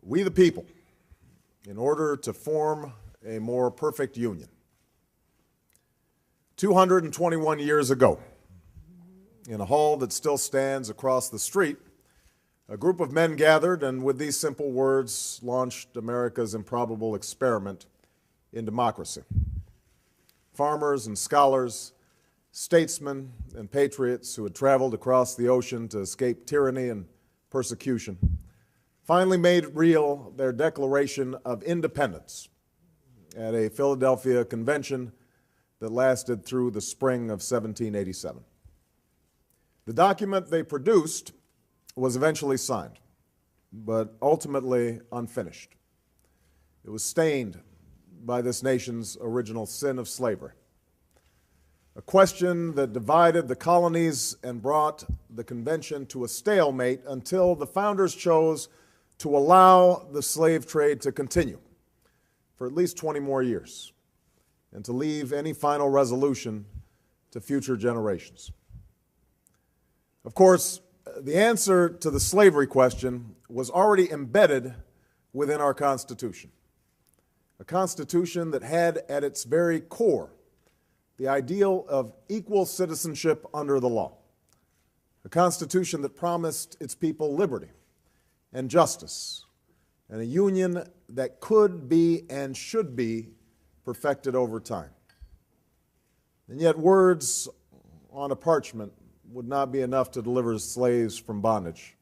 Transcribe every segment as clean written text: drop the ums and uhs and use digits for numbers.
We the people, in order to form a more perfect union. 221 years ago, in a hall that still stands across the street, a group of men gathered and with these simple words launched America's improbable experiment in democracy. Farmers and scholars, statesmen and patriots who had traveled across the ocean to escape tyranny and persecution finally made real their Declaration of Independence at a Philadelphia convention that lasted through the spring of 1787. The document they produced was eventually signed, but ultimately unfinished. It was stained by this nation's original sin of slavery, a question that divided the colonies and brought the convention to a stalemate until the founders chose to allow the slave trade to continue for at least 20 more years and to leave any final resolution to future generations. Of course, the answer to the slavery question was already embedded within our Constitution, a Constitution that had at its very core the ideal of equal citizenship under the law, a Constitution that promised its people liberty and justice, and a union that could be and should be perfected over time. And yet words on a parchment would not be enough to deliver slaves from bondage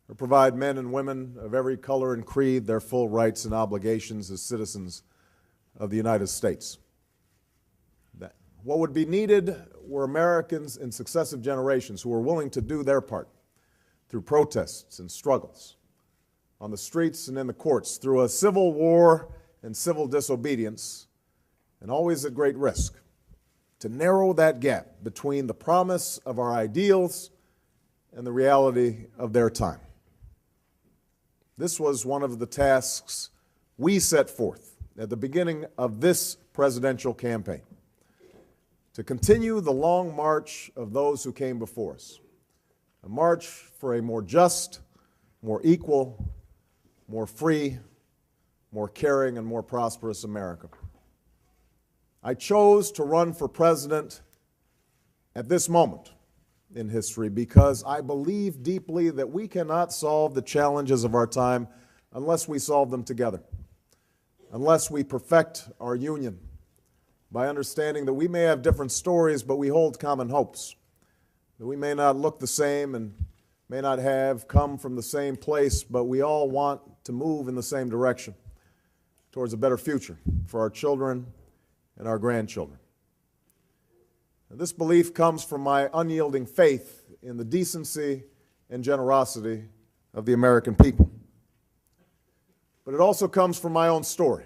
or provide men and women of every color and creed their full rights and obligations as citizens of the United States. What would be needed were Americans in successive generations who were willing to do their part through protests and struggles on the streets and in the courts, through a civil war and civil disobedience, and always at great risk, to narrow that gap between the promise of our ideals and the reality of their time. This was one of the tasks we set forth at the beginning of this presidential campaign, to continue the long march of those who came before us, a march for a more just, more equal, more free, more caring, and more prosperous America. I chose to run for president at this moment in history because I believe deeply that we cannot solve the challenges of our time unless we solve them together, unless we perfect our union by understanding that we may have different stories, but we hold common hopes, that we may not look the same and may not have come from the same place, but we all want to move in the same direction towards a better future for our children and our grandchildren. And this belief comes from my unyielding faith in the decency and generosity of the American people. But it also comes from my own story.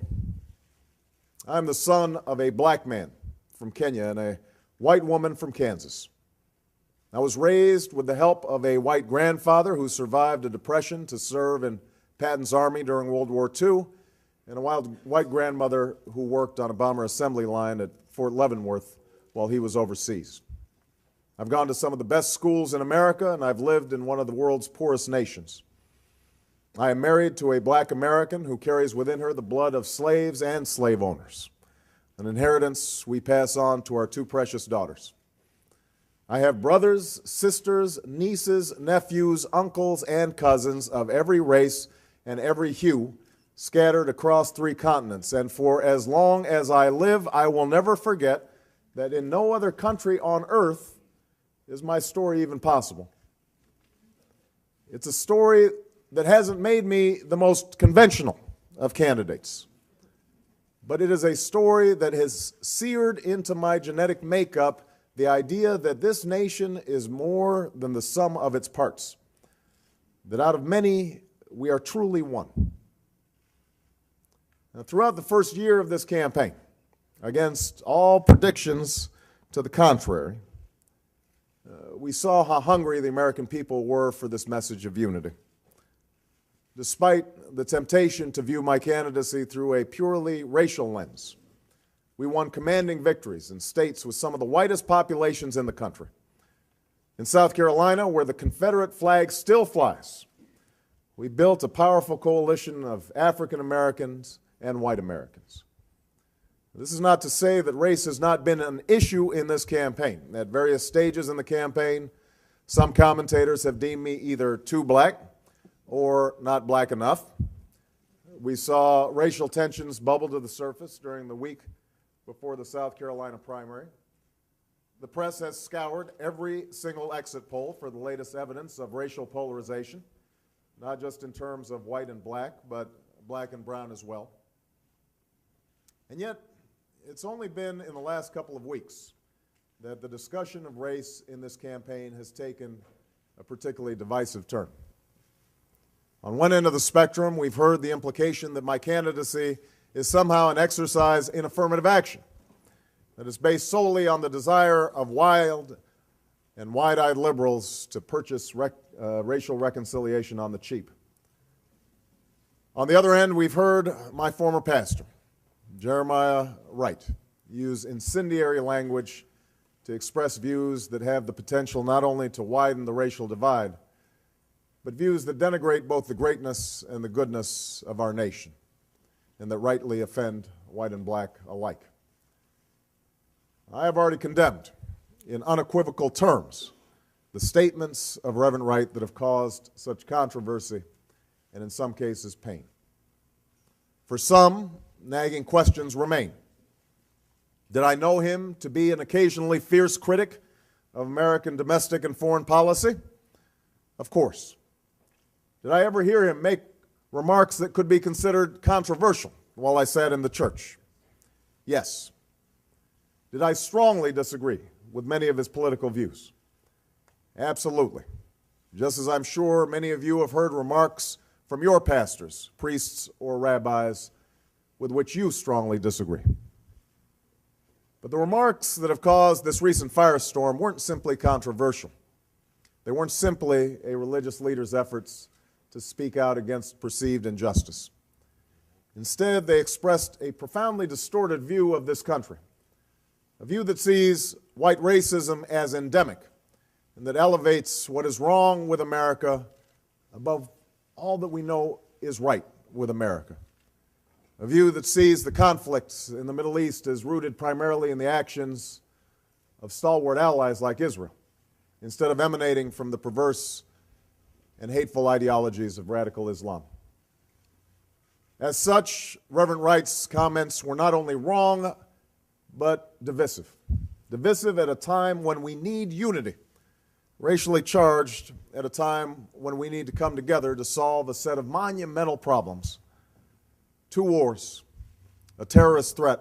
I'm the son of a black man from Kenya and a white woman from Kansas. I was raised with the help of a white grandfather who survived a depression to serve in Patton's army during World War II, and a white grandmother who worked on a bomber assembly line at Fort Leavenworth while he was overseas. I've gone to some of the best schools in America, and I've lived in one of the world's poorest nations. I am married to a black American who carries within her the blood of slaves and slave owners, an inheritance we pass on to our two precious daughters. I have brothers, sisters, nieces, nephews, uncles, and cousins of every race and every hue scattered across 3 continents. And for as long as I live, I will never forget that in no other country on earth is my story even possible. It's a story that hasn't made me the most conventional of candidates, but it is a story that has seared into my genetic makeup the idea that this nation is more than the sum of its parts, that out of many, we are truly one. Now, throughout the first year of this campaign, against all predictions to the contrary, we saw how hungry the American people were for this message of unity. Despite the temptation to view my candidacy through a purely racial lens, we won commanding victories in states with some of the whitest populations in the country. In South Carolina, where the Confederate flag still flies, We built a powerful coalition of African Americans and white Americans. This is not to say that race has not been an issue in this campaign. At various stages in the campaign, some commentators have deemed me either too black or not black enough. We saw racial tensions bubble to the surface during the week before the South Carolina primary. The press has scoured every single exit poll for the latest evidence of racial polarization, not just in terms of white and black, but black and brown as well. And yet, it's only been in the last couple of weeks that the discussion of race in this campaign has taken a particularly divisive turn. On one end of the spectrum, we've heard the implication that my candidacy is somehow an exercise in affirmative action, that is based solely on the desire of wild and wide-eyed liberals to purchase racial reconciliation on the cheap. On the other end, we've heard my former pastor, Jeremiah Wright, use incendiary language to express views that have the potential not only to widen the racial divide, but views that denigrate both the greatness and the goodness of our nation, and that rightly offend white and black alike. I have already condemned, in unequivocal terms, the statements of Reverend Wright that have caused such controversy and, in some cases, pain. For some, nagging questions remain. Did I know him to be an occasionally fierce critic of American domestic and foreign policy? Of course. Did I ever hear him make remarks that could be considered controversial while I sat in the church? Yes. Did I strongly disagree with many of his political views? Absolutely. Just as I'm sure many of you have heard remarks from your pastors, priests, or rabbis with which you strongly disagree. But the remarks that have caused this recent firestorm weren't simply controversial. They weren't simply a religious leader's efforts to speak out against perceived injustice. Instead, they expressed a profoundly distorted view of this country, a view that sees white racism as endemic and that elevates what is wrong with America above all that we know is right with America. A view that sees the conflicts in the Middle East as rooted primarily in the actions of stalwart allies like Israel, instead of emanating from the perverse and hateful ideologies of radical Islam. As such, Reverend Wright's comments were not only wrong, but divisive. Divisive at a time when we need unity, racially charged at a time when we need to come together to solve a set of monumental problems: 2 wars, a terrorist threat,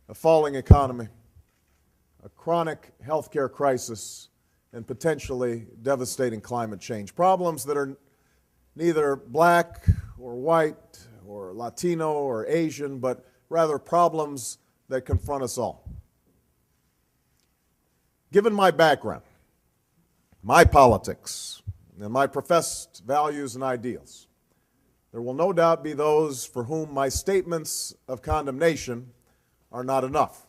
a falling economy, a chronic healthcare crisis, and potentially devastating climate change. Problems that are neither black or white or Latino or Asian, but rather problems that confront us all. Given my background, my politics, and my professed values and ideals, there will no doubt be those for whom my statements of condemnation are not enough.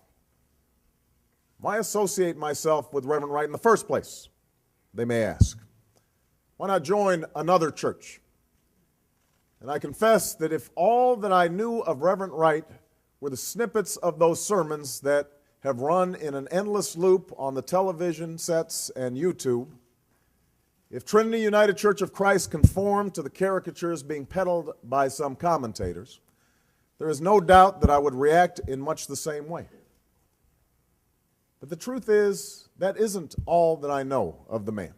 Why associate myself with Reverend Wright in the first place, they may ask? Why not join another church? And I confess that if all that I knew of Reverend Wright were the snippets of those sermons that have run in an endless loop on the television sets and YouTube, if Trinity United Church of Christ conformed to the caricatures being peddled by some commentators, there is no doubt that I would react in much the same way. But the truth is, that isn't all that I know of the man.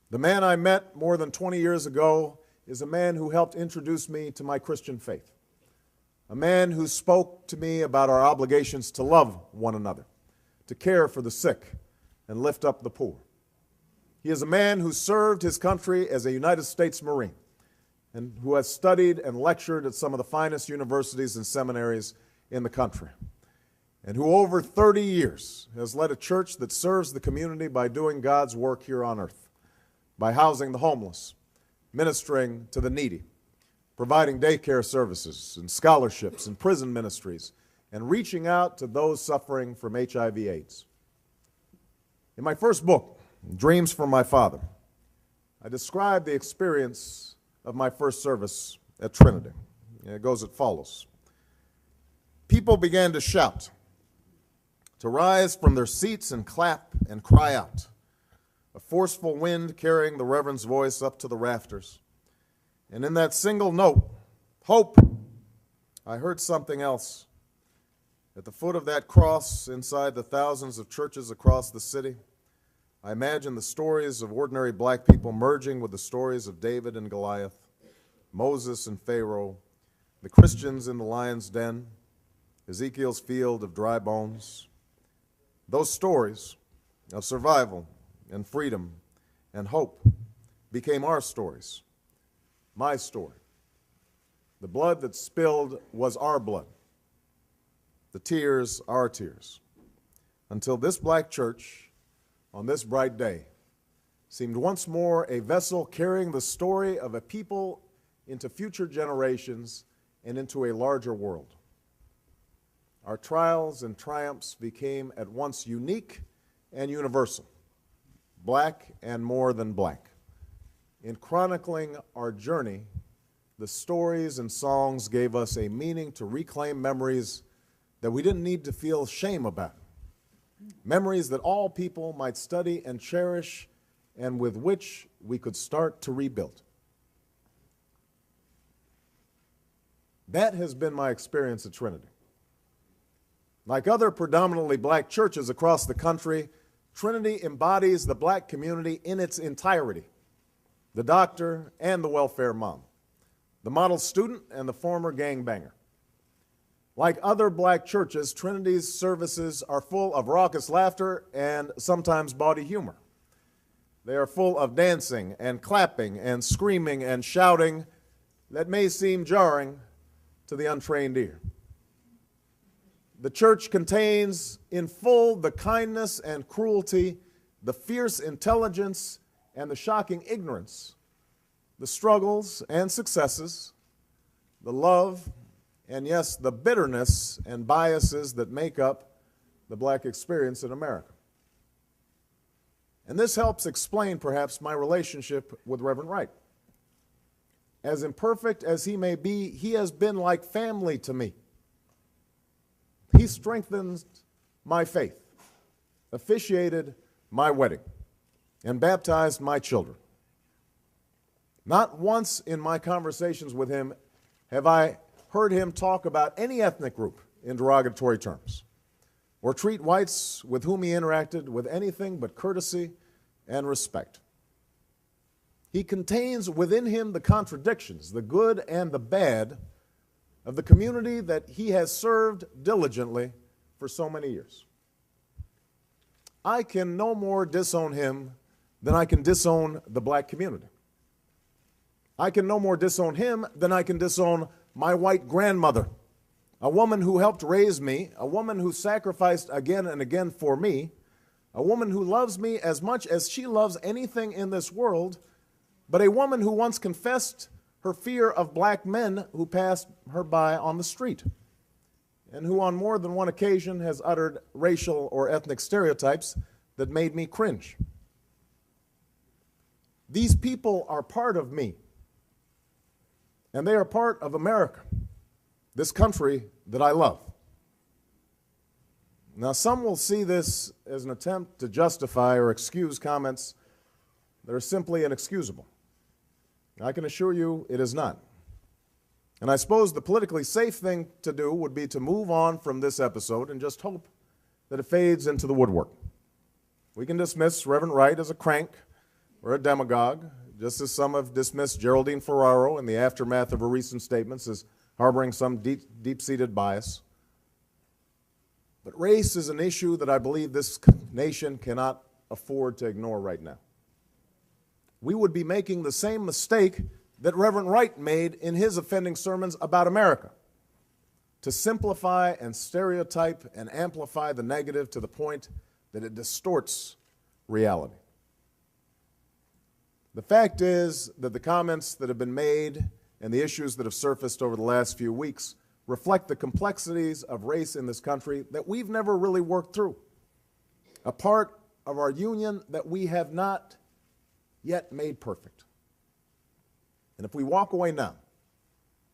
The man I met more than 20 years ago is a man who helped introduce me to my Christian faith, a man who spoke to me about our obligations to love one another, to care for the sick, and lift up the poor. He is a man who served his country as a United States Marine and who has studied and lectured at some of the finest universities and seminaries in the country, and who over 30 years has led a church that serves the community by doing God's work here on earth, by housing the homeless, ministering to the needy, providing daycare services and scholarships and prison ministries, and reaching out to those suffering from HIV/AIDS. In my first book, Dreams from My Father, I described the experience of my first service at Trinity. It goes as follows. People began to shout, to rise from their seats and clap and cry out. A forceful wind carrying the Reverend's voice up to the rafters. And in that single note, hope, I heard something else. At the foot of that cross, inside the thousands of churches across the city, I imagine the stories of ordinary black people merging with the stories of David and Goliath, Moses and Pharaoh, the Christians in the lion's den, Ezekiel's field of dry bones. Those stories of survival and freedom and hope became our stories, my story. The blood that spilled was our blood, the tears our tears, until this black church on this bright day seemed once more a vessel carrying the story of a people into future generations and into a larger world. Our trials and triumphs became at once unique and universal, black and more than black. In chronicling our journey, the stories and songs gave us a meaning to reclaim memories that we didn't need to feel shame about, memories that all people might study and cherish and with which we could start to rebuild. That has been my experience at Trinity. Like other predominantly black churches across the country, Trinity embodies the black community in its entirety, the doctor and the welfare mom, the model student and the former gangbanger. Like other black churches, Trinity's services are full of raucous laughter and sometimes bawdy humor. They are full of dancing and clapping and screaming and shouting that may seem jarring to the untrained ear. The church contains in full the kindness and cruelty, the fierce intelligence and the shocking ignorance, the struggles and successes, the love, and yes, the bitterness and biases that make up the black experience in America. And this helps explain, perhaps, my relationship with Reverend Wright. As imperfect as he may be, he has been like family to me. He strengthened my faith, officiated my wedding, and baptized my children. Not once in my conversations with him have I heard him talk about any ethnic group in derogatory terms, or treat whites with whom he interacted with anything but courtesy and respect. He contains within him the contradictions, the good and the bad, of the community that he has served diligently for so many years. I can no more disown him than I can disown the black community. I can no more disown him than I can disown my white grandmother, a woman who helped raise me, a woman who sacrificed again and again for me, a woman who loves me as much as she loves anything in this world, but a woman who once confessed her fear of black men who passed her by on the street, and who on more than one occasion has uttered racial or ethnic stereotypes that made me cringe. These people are part of me, and they are part of America, this country that I love. Now, some will see this as an attempt to justify or excuse comments that are simply inexcusable. I can assure you it is not. And I suppose the politically safe thing to do would be to move on from this episode and just hope that it fades into the woodwork. We can dismiss Reverend Wright as a crank or a demagogue, just as some have dismissed Geraldine Ferraro in the aftermath of her recent statements as harboring some deep-seated bias. But race is an issue that I believe this nation cannot afford to ignore right now. We would be making the same mistake that Reverend Wright made in his offending sermons about America, to simplify and stereotype and amplify the negative to the point that it distorts reality. The fact is that the comments that have been made and the issues that have surfaced over the last few weeks reflect the complexities of race in this country that we've never really worked through, a part of our union that we have not yet made perfect. And if we walk away now,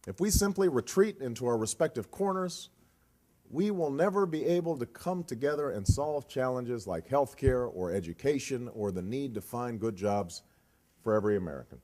if we simply retreat into our respective corners, we will never be able to come together and solve challenges like health care or education or the need to find good jobs for every American.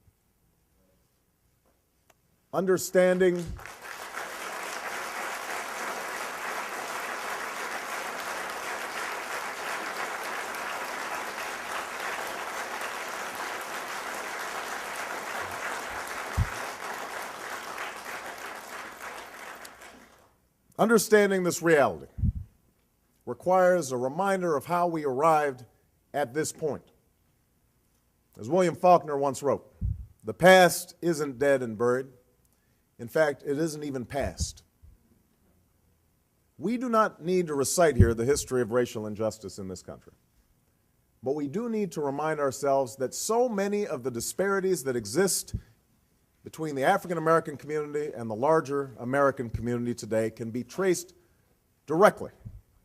Understanding this reality requires a reminder of how we arrived at this point. As William Faulkner once wrote, the past isn't dead and buried. In fact, it isn't even past. We do not need to recite here the history of racial injustice in this country. But we do need to remind ourselves that so many of the disparities that exist between the African American community and the larger American community today can be traced directly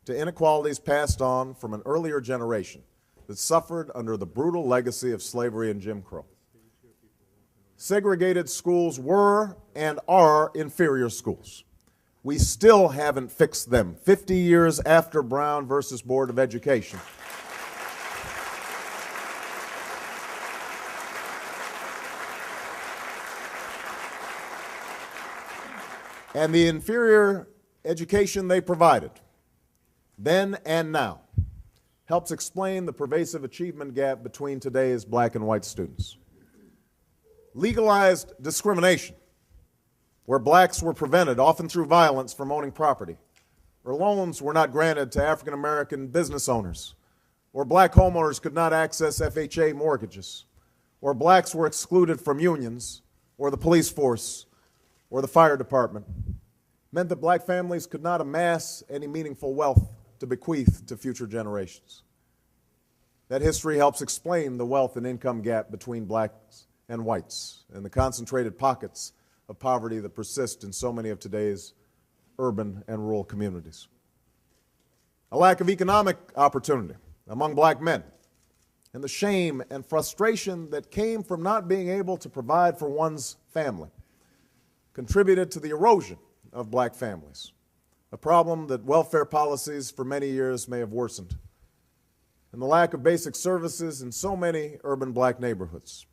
to inequalities passed on from an earlier generation that suffered under the brutal legacy of slavery and Jim Crow. Segregated schools were and are inferior schools. We still haven't fixed them 50 years after Brown versus Board of Education. And the inferior education they provided, then and now, helps explain the pervasive achievement gap between today's black and white students. Legalized discrimination, where blacks were prevented, often through violence, from owning property, or loans were not granted to African American business owners, or black homeowners could not access FHA mortgages, or blacks were excluded from unions, or the police force, or the fire department, meant that black families could not amass any meaningful wealth to bequeath to future generations. That history helps explain the wealth and income gap between blacks and whites and the concentrated pockets of poverty that persist in so many of today's urban and rural communities. A lack of economic opportunity among black men and the shame and frustration that came from not being able to provide for one's family contributed to the erosion of black families, a problem that welfare policies for many years may have worsened, and the lack of basic services in so many urban black neighborhoods,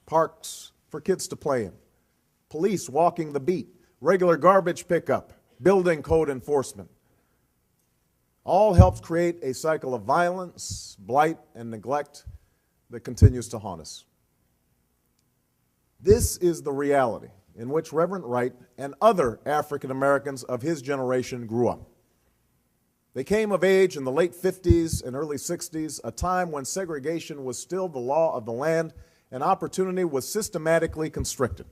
parks for kids to play in, police walking the beat, regular garbage pickup, building code enforcement, all helps create a cycle of violence, blight, and neglect that continues to haunt us. This is the reality in which Reverend Wright and other African Americans of his generation grew up. They came of age in the late 50s and early 60s, a time when segregation was still the law of the land and opportunity was systematically constricted.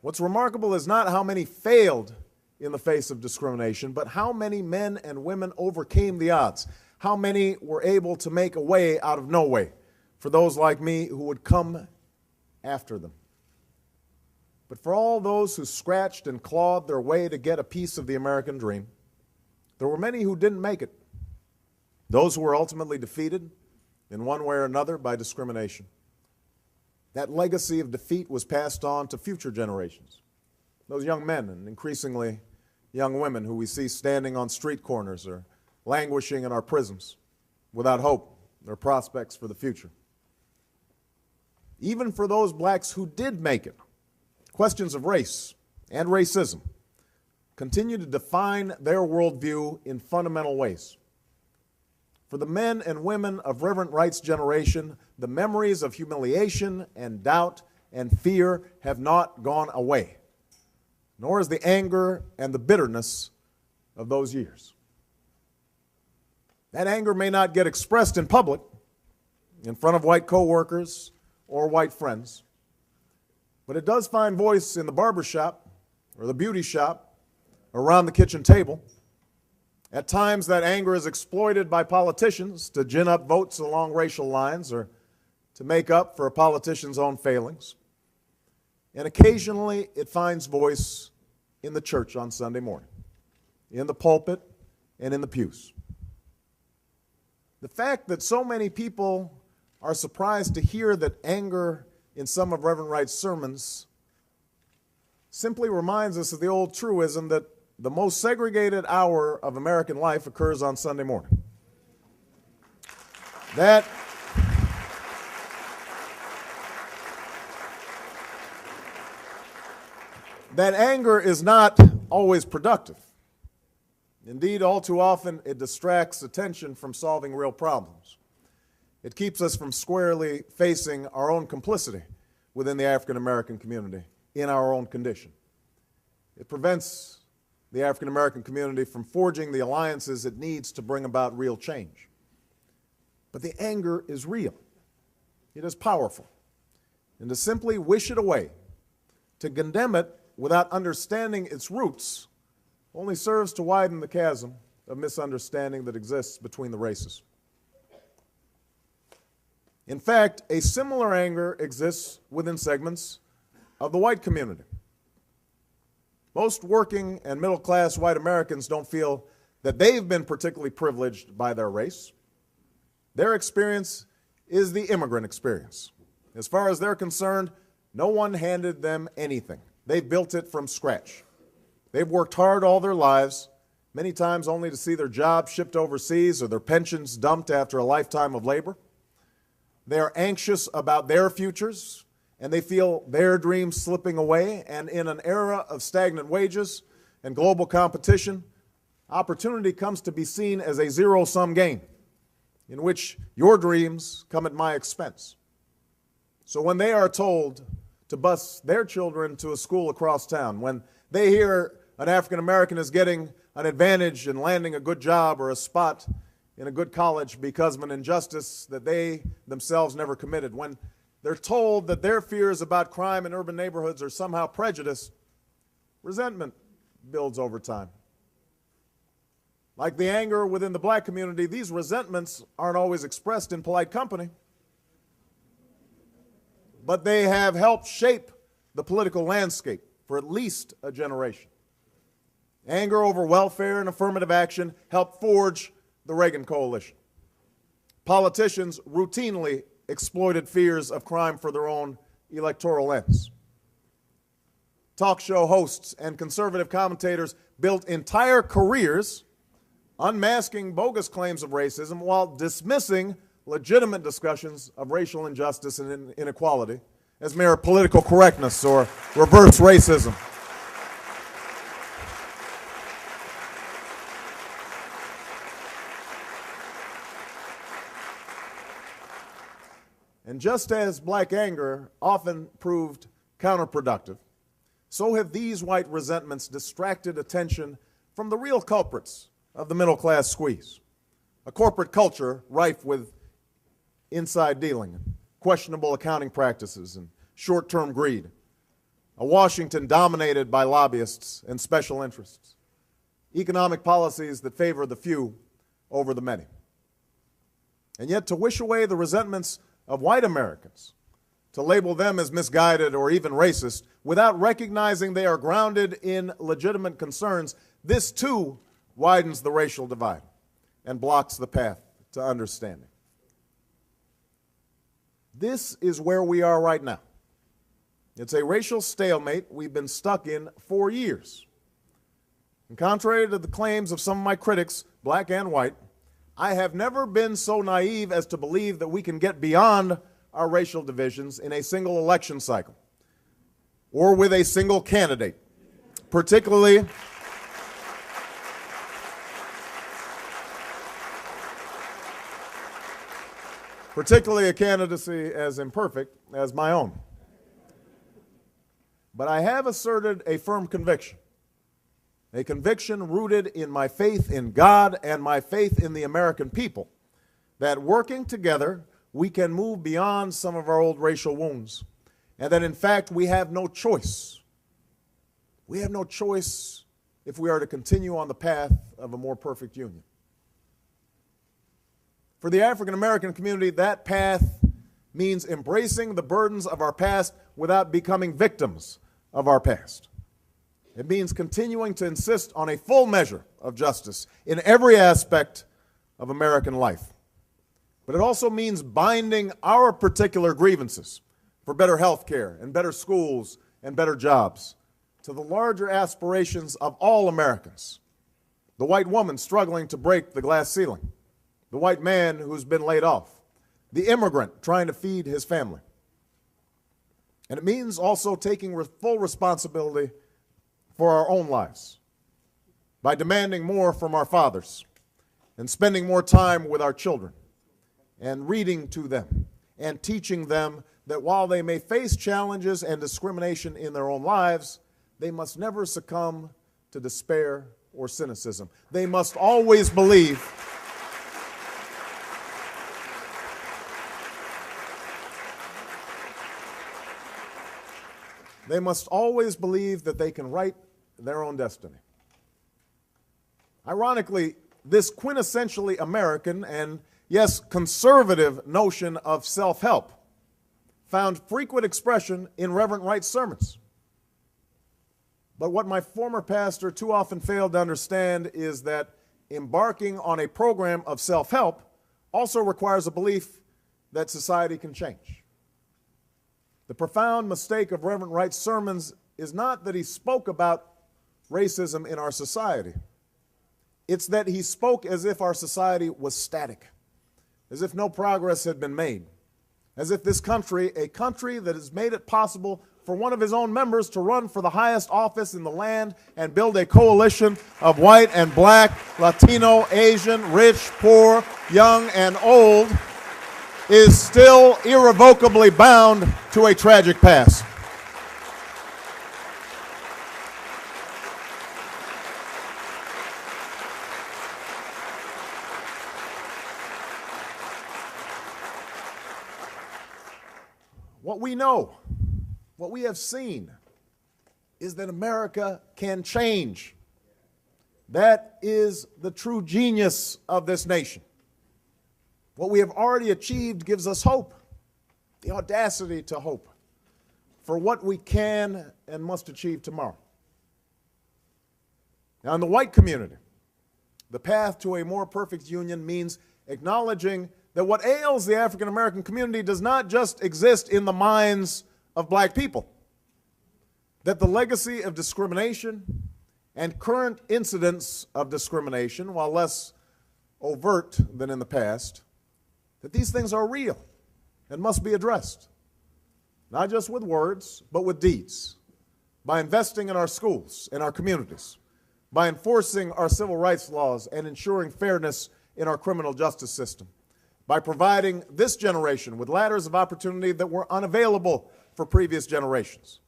What's remarkable is not how many failed in the face of discrimination, but how many men and women overcame the odds, how many were able to make a way out of no way for those like me who would come after them. But for all those who scratched and clawed their way to get a piece of the American dream, there were many who didn't make it. Those who were ultimately defeated in one way or another by discrimination. That legacy of defeat was passed on to future generations. Those young men and increasingly young women who we see standing on street corners or languishing in our prisons without hope or prospects for the future. Even for those blacks who did make it, questions of race and racism continue to define their worldview in fundamental ways. For the men and women of Reverend Wright's generation, the memories of humiliation and doubt and fear have not gone away, nor is the anger and the bitterness of those years. That anger may not get expressed in public, in front of white coworkers or white friends, but it does find voice in the barbershop or the beauty shop or around the kitchen table. At times, that anger is exploited by politicians to gin up votes along racial lines or to make up for a politician's own failings. And occasionally, it finds voice in the church on Sunday morning, in the pulpit and in the pews. The fact that so many people are surprised to hear that anger in some of Reverend Wright's sermons simply reminds us of the old truism that the most segregated hour of American life occurs on Sunday morning. That anger is not always productive. Indeed, all too often it distracts attention from solving real problems. It keeps us from squarely facing our own complicity within the African American community in our own condition. It prevents the African American community from forging the alliances it needs to bring about real change. But the anger is real. It is powerful. And to simply wish it away, to condemn it without understanding its roots, only serves to widen the chasm of misunderstanding that exists between the races. In fact, a similar anger exists within segments of the white community. Most working and middle-class white Americans don't feel that they've been particularly privileged by their race. Their experience is the immigrant experience. As far as they're concerned, no one handed them anything. They built it from scratch. They've worked hard all their lives, many times only to see their jobs shipped overseas or their pensions dumped after a lifetime of labor. They are anxious about their futures, and they feel their dreams slipping away. And in an era of stagnant wages and global competition, opportunity comes to be seen as a zero-sum game in which your dreams come at my expense. So when they are told to bus their children to a school across town, when they hear an African American is getting an advantage in landing a good job or a spot in a good college because of an injustice that they themselves never committed, when they're told that their fears about crime in urban neighborhoods are somehow prejudice, resentment builds over time. Like the anger within the black community, these resentments aren't always expressed in polite company, but they have helped shape the political landscape for at least a generation. Anger over welfare and affirmative action helped forge the Reagan coalition. Politicians routinely exploited fears of crime for their own electoral ends. Talk show hosts and conservative commentators built entire careers unmasking bogus claims of racism while dismissing legitimate discussions of racial injustice and inequality as mere political correctness or reverse racism. And just as black anger often proved counterproductive, so have these white resentments distracted attention from the real culprits of the middle-class squeeze, a corporate culture rife with inside dealing, questionable accounting practices, and short-term greed, a Washington dominated by lobbyists and special interests, economic policies that favor the few over the many. And yet to wish away the resentments of white Americans, to label them as misguided or even racist without recognizing they are grounded in legitimate concerns, this too widens the racial divide and blocks the path to understanding. This is where we are right now. It's a racial stalemate we've been stuck in for years. And contrary to the claims of some of my critics, black and white, I have never been so naive as to believe that we can get beyond our racial divisions in a single election cycle or with a single candidate, particularly a candidacy as imperfect as my own. But I have asserted a firm conviction, a conviction rooted in my faith in God and my faith in the American people, that working together we can move beyond some of our old racial wounds, and that in fact we have no choice. We have no choice if we are to continue on the path of a more perfect union. For the African American community, that path means embracing the burdens of our past without becoming victims of our past. It means continuing to insist on a full measure of justice in every aspect of American life. But it also means binding our particular grievances for better health care and better schools and better jobs, to the larger aspirations of all Americans. The white woman struggling to break the glass ceiling, the white man who's been laid off, the immigrant trying to feed his family. And it means also taking full responsibility for our own lives by demanding more from our fathers and spending more time with our children and reading to them and teaching them that while they may face challenges and discrimination in their own lives, they must never succumb to despair or cynicism. They must always believe that they can write their own destiny. Ironically, this quintessentially American and, yes, conservative notion of self-help found frequent expression in Reverend Wright's sermons. But what my former pastor too often failed to understand is that embarking on a program of self-help also requires a belief that society can change. The profound mistake of Reverend Wright's sermons is not that he spoke about racism in our society. It's that he spoke as if our society was static, as if no progress had been made, as if this country, a country that has made it possible for one of his own members to run for the highest office in the land and build a coalition of white and black, Latino, Asian, rich, poor, young, and old, is still irrevocably bound to a tragic past. What we know, what we have seen, is that America can change. That is the true genius of this nation. What we have already achieved gives us hope, the audacity to hope for what we can and must achieve tomorrow. Now, in the white community, the path to a more perfect union means acknowledging that what ails the African American community does not just exist in the minds of black people, that the legacy of discrimination and current incidents of discrimination, while less overt than in the past, that these things are real and must be addressed, not just with words, but with deeds, by investing in our schools and our communities, by enforcing our civil rights laws and ensuring fairness in our criminal justice system, by providing this generation with ladders of opportunity that were unavailable for previous generations.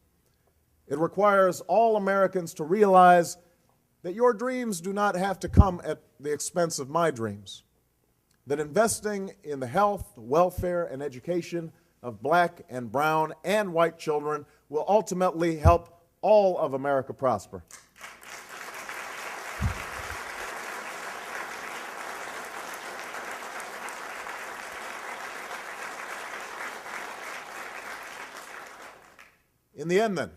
It requires all Americans to realize that your dreams do not have to come at the expense of my dreams, that investing in the health, welfare, and education of black and brown and white children will ultimately help all of America prosper. In the end, then,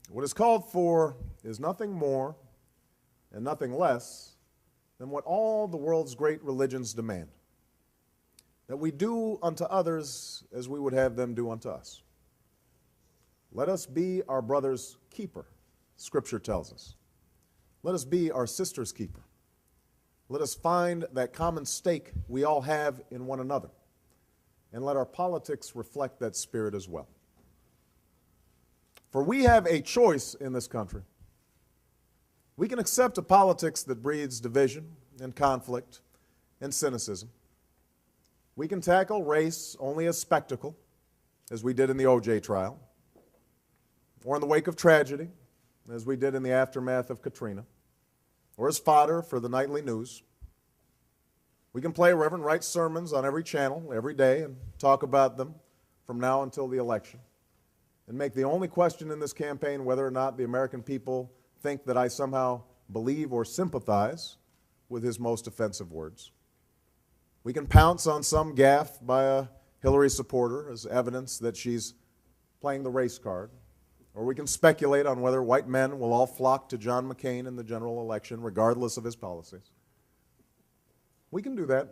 what is called for is nothing more and nothing less than what all the world's great religions demand, that we do unto others as we would have them do unto us. Let us be our brother's keeper, Scripture tells us. Let us be our sister's keeper. Let us find that common stake we all have in one another, and let our politics reflect that spirit as well. For we have a choice in this country. We can accept a politics that breeds division and conflict and cynicism. We can tackle race only as spectacle, as we did in the O.J. trial, or in the wake of tragedy, as we did in the aftermath of Katrina, or as fodder for the nightly news. We can play Reverend Wright's sermons on every channel, every day, and talk about them from now until the election, and make the only question in this campaign whether or not the American people think that I somehow believe or sympathize with his most offensive words. We can pounce on some gaffe by a Hillary supporter as evidence that she's playing the race card, or we can speculate on whether white men will all flock to John McCain in the general election regardless of his policies. We can do that.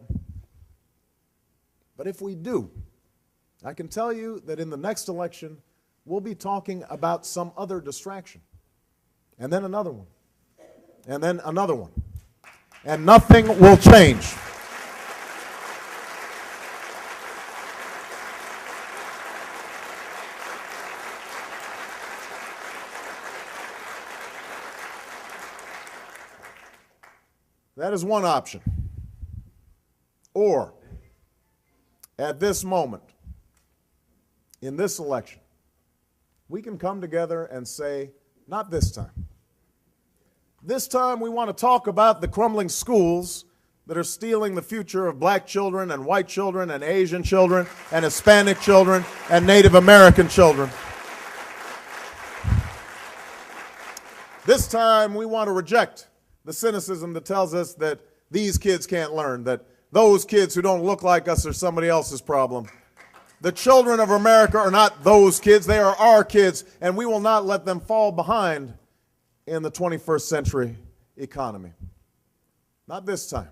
But if we do, I can tell you that in the next election, we'll be talking about some other distraction. And then another one. And then another one. And nothing will change. That is one option. Or, at this moment, in this election, we can come together and say, not this time. This time we want to talk about the crumbling schools that are stealing the future of black children and white children and Asian children and Hispanic children and Native American children. This time we want to reject the cynicism that tells us that these kids can't learn, that those kids who don't look like us are somebody else's problem. The children of America are not those kids, they are our kids, and we will not let them fall behind in the 21st century economy. Not this time.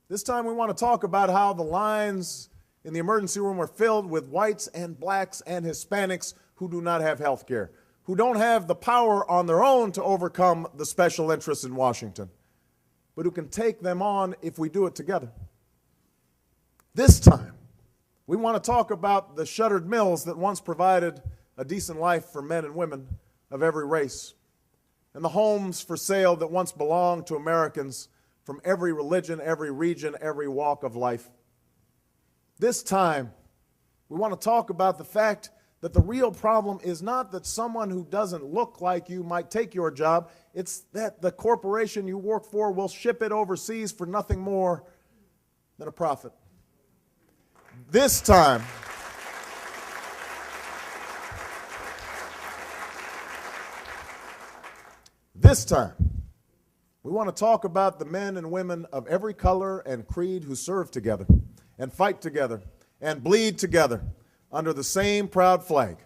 This time we want to talk about how the lines in the emergency room are filled with whites and blacks and Hispanics who do not have health care, who don't have the power on their own to overcome the special interests in Washington, but who can take them on if we do it together. This time, we want to talk about the shuttered mills that once provided a decent life for men and women of every race, and the homes for sale that once belonged to Americans from every religion, every region, every walk of life. This time, we want to talk about the fact that the real problem is not that someone who doesn't look like you might take your job, it's that the corporation you work for will ship it overseas for nothing more than a profit. This time, we want to talk about the men and women of every color and creed who serve together and fight together and bleed together under the same proud flag.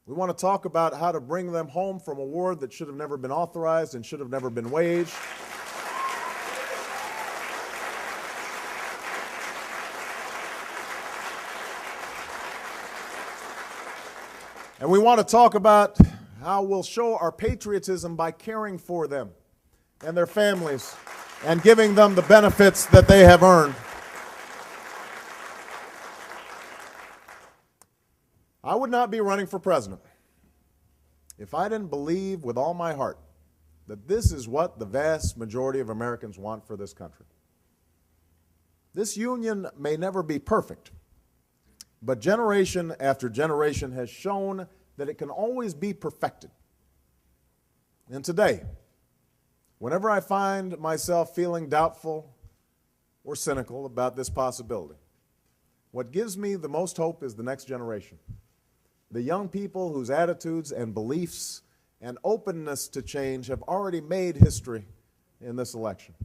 We want to talk about how to bring them home from a war that should have never been authorized and should have never been waged. And we want to talk about how we'll show our patriotism by caring for them and their families and giving them the benefits that they have earned. I would not be running for president if I didn't believe with all my heart that this is what the vast majority of Americans want for this country. This union may never be perfect, but generation after generation has shown that it can always be perfected. And today, whenever I find myself feeling doubtful or cynical about this possibility, what gives me the most hope is the next generation. The young people whose attitudes and beliefs and openness to change have already made history in this election.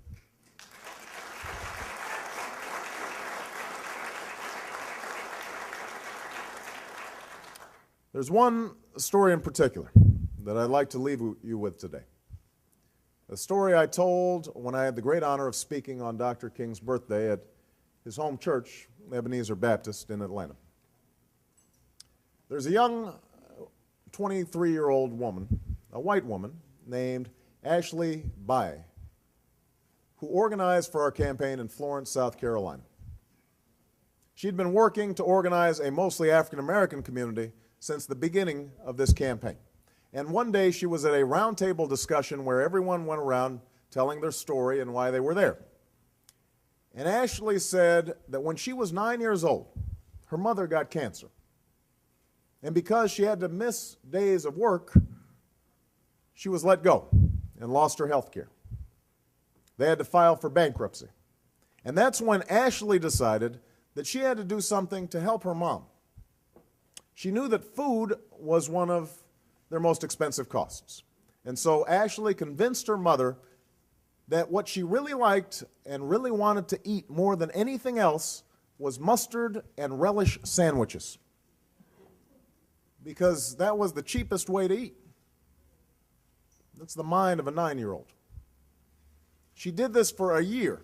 There's one story in particular that I'd like to leave you with today. A story I told when I had the great honor of speaking on Dr. King's birthday at his home church, Ebenezer Baptist in Atlanta. There's a young 23-year-old woman, a white woman, named Ashley Bae, who organized for our campaign in Florence, South Carolina. She'd been working to organize a mostly African-American community since the beginning of this campaign. And one day she was at a roundtable discussion where everyone went around telling their story and why they were there. And Ashley said that when she was 9 years old, her mother got cancer. And because she had to miss days of work, she was let go and lost her health care. They had to file for bankruptcy. And that's when Ashley decided that she had to do something to help her mom. She knew that food was one of their most expensive costs. And so Ashley convinced her mother that what she really liked and really wanted to eat more than anything else was mustard and relish sandwiches, because that was the cheapest way to eat. That's the mind of a 9-year-old. She did this for a year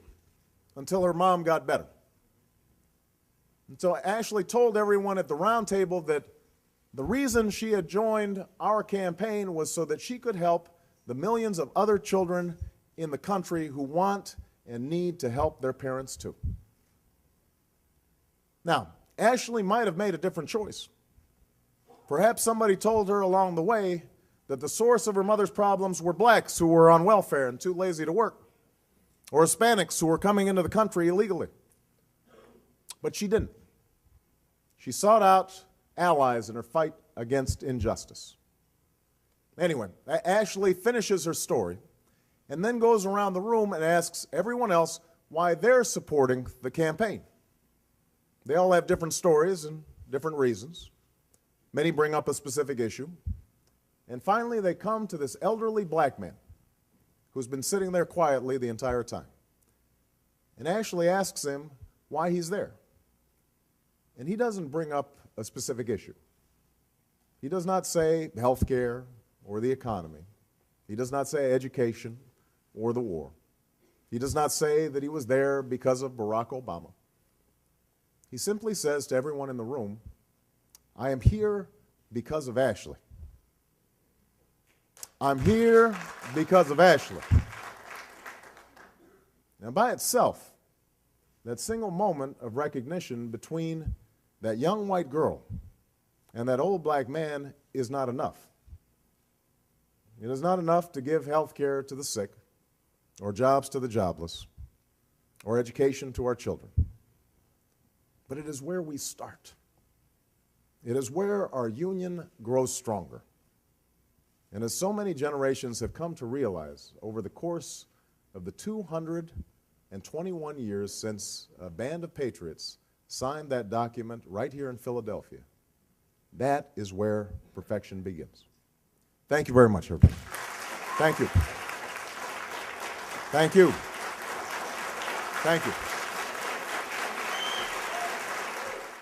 until her mom got better. And so Ashley told everyone at the round table that the reason she had joined our campaign was so that she could help the millions of other children in the country who want and need to help their parents too. Now, Ashley might have made a different choice. Perhaps somebody told her along the way that the source of her mother's problems were blacks who were on welfare and too lazy to work, or Hispanics who were coming into the country illegally. But she didn't. She sought out allies in her fight against injustice. Anyway, Ashley finishes her story and then goes around the room and asks everyone else why they're supporting the campaign. They all have different stories and different reasons. Many bring up a specific issue. And finally, they come to this elderly black man who's been sitting there quietly the entire time. And Ashley asks him why he's there. And he doesn't bring up a specific issue. He does not say health care or the economy. He does not say education or the war. He does not say that he was there because of Barack Obama. He simply says to everyone in the room, I am here because of Ashley. I'm here because of Ashley. Now, by itself, that single moment of recognition between that young white girl and that old black man is not enough. It is not enough to give health care to the sick, or jobs to the jobless, or education to our children. But it is where we start. It is where our union grows stronger. And as so many generations have come to realize over the course of the 221 years since a band of patriots signed that document right here in Philadelphia, that is where perfection begins. Thank you very much, everybody. Thank you. Thank you. Thank you.